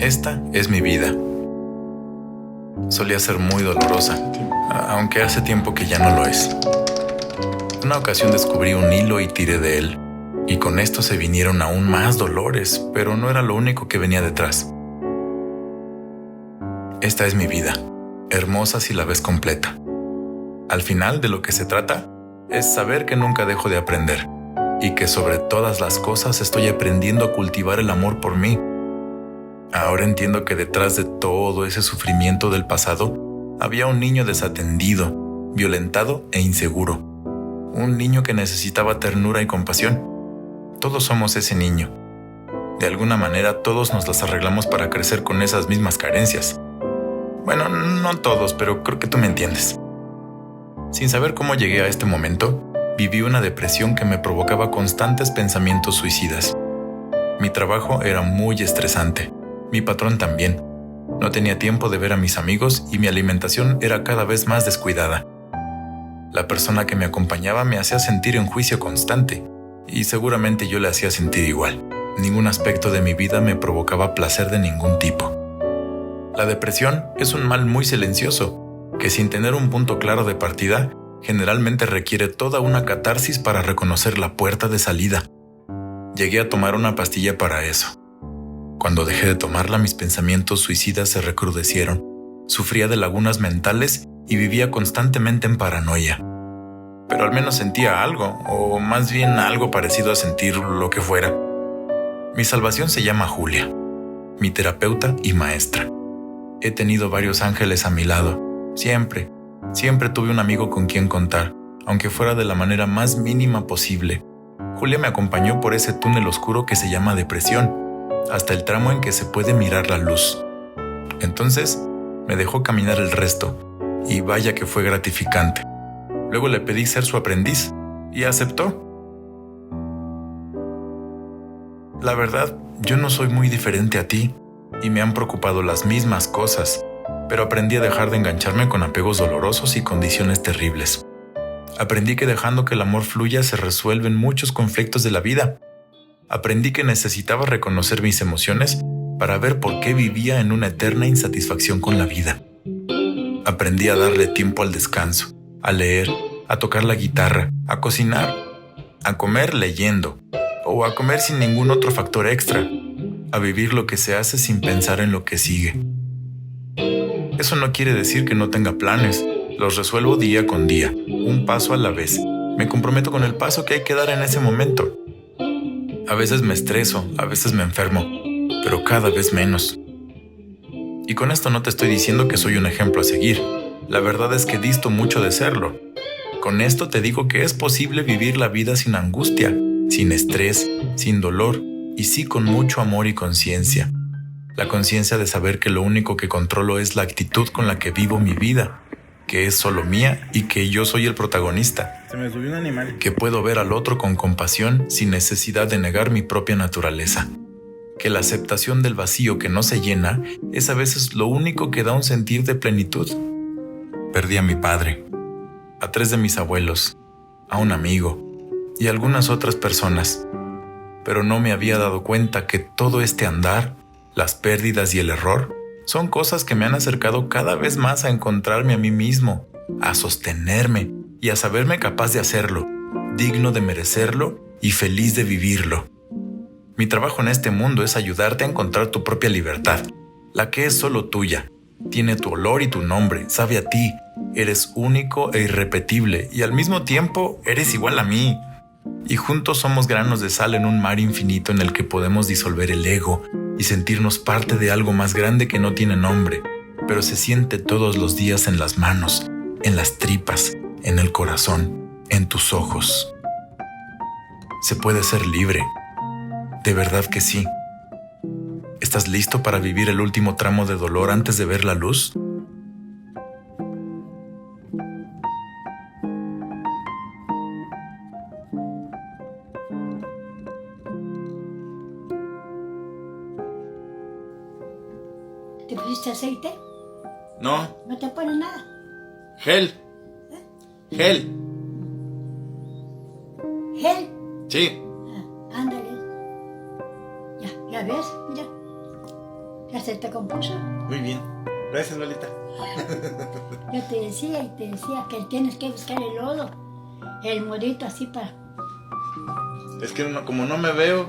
Esta es mi vida. Solía ser muy dolorosa, aunque hace tiempo que ya no lo es. Una ocasión descubrí un hilo y tiré de él, y con esto se vinieron aún más dolores, pero no era lo único que venía detrás. Esta es mi vida, hermosa si la ves completa. Al final, de lo que se trata es saber que nunca dejo de aprender, y que sobre todas las cosas estoy aprendiendo a cultivar el amor por mí. Ahora entiendo que detrás de todo ese sufrimiento del pasado había un niño desatendido, violentado e inseguro. Un niño que necesitaba ternura y compasión. Todos somos ese niño. De alguna manera todos nos las arreglamos para crecer con esas mismas carencias. Bueno, no todos, pero creo que tú me entiendes. Sin saber cómo llegué a este momento, viví una depresión que me provocaba constantes pensamientos suicidas. Mi trabajo era muy estresante. Mi patrón también. No tenía tiempo de ver a mis amigos y mi alimentación era cada vez más descuidada. La persona que me acompañaba me hacía sentir en juicio constante, y seguramente yo le hacía sentir igual. Ningún aspecto de mi vida me provocaba placer de ningún tipo. La depresión es un mal muy silencioso, que sin tener un punto claro de partida, generalmente requiere toda una catarsis para reconocer la puerta de salida. Llegué a tomar una pastilla para eso. Cuando dejé de tomarla, mis pensamientos suicidas se recrudecieron. Sufría de lagunas mentales y vivía constantemente en paranoia. Pero al menos sentía algo, o más bien algo parecido a sentir lo que fuera. Mi salvación se llama Julia, mi terapeuta y maestra. He tenido varios ángeles a mi lado. Siempre tuve un amigo con quien contar, aunque fuera de la manera más mínima posible. Julia me acompañó por ese túnel oscuro que se llama depresión, hasta el tramo en que se puede mirar la luz. Entonces, me dejó caminar el resto, y vaya que fue gratificante. Luego le pedí ser su aprendiz, y aceptó. La verdad, yo no soy muy diferente a ti, y me han preocupado las mismas cosas, pero aprendí a dejar de engancharme con apegos dolorosos y condiciones terribles. Aprendí que dejando que el amor fluya se resuelven muchos conflictos de la vida. Aprendí que necesitaba reconocer mis emociones para ver por qué vivía en una eterna insatisfacción con la vida. Aprendí a darle tiempo al descanso, a leer, a tocar la guitarra, a cocinar, a comer leyendo, o a comer sin ningún otro factor extra, a vivir lo que se hace sin pensar en lo que sigue. Eso no quiere decir que no tenga planes, los resuelvo día con día, un paso a la vez. Me comprometo con el paso que hay que dar en ese momento. A veces me estreso, a veces me enfermo, pero cada vez menos. Y con esto no te estoy diciendo que soy un ejemplo a seguir. La verdad es que disto mucho de serlo. Con esto te digo que es posible vivir la vida sin angustia, sin estrés, sin dolor, y sí con mucho amor y conciencia. La conciencia de saber que lo único que controlo es la actitud con la que vivo mi vida, que es solo mía y que yo soy el protagonista. Se me subió un animal. Que puedo ver al otro con compasión sin necesidad de negar mi propia naturaleza. Que la aceptación del vacío que no se llena es a veces lo único que da un sentir de plenitud. Perdí a mi padre, a 3 de mis abuelos, a un amigo y a algunas otras personas. Pero no me había dado cuenta que todo este andar, las pérdidas y el error, son cosas que me han acercado cada vez más a encontrarme a mí mismo, a sostenerme y a saberme capaz de hacerlo, digno de merecerlo y feliz de vivirlo. Mi trabajo en este mundo es ayudarte a encontrar tu propia libertad, la que es solo tuya. Tiene tu olor y tu nombre, sabe a ti. Eres único e irrepetible y al mismo tiempo eres igual a mí. Y juntos somos granos de sal en un mar infinito en el que podemos disolver el ego y sentirnos parte de algo más grande que no tiene nombre, pero se siente todos los días en las manos, en las tripas, en el corazón, en tus ojos. Se puede ser libre. De verdad que sí. ¿Estás listo para vivir el último tramo de dolor antes de ver la luz? ¿Te pusiste aceite? No. ¿No te pones nada? Gel. Gel. ¿Gel? Sí. Ándale. Ya ves, mira. Ya se te compuso. Muy bien. Gracias, Lolita. Yo te decía que tienes que buscar el lodo, el modito así para... Es que como no me veo,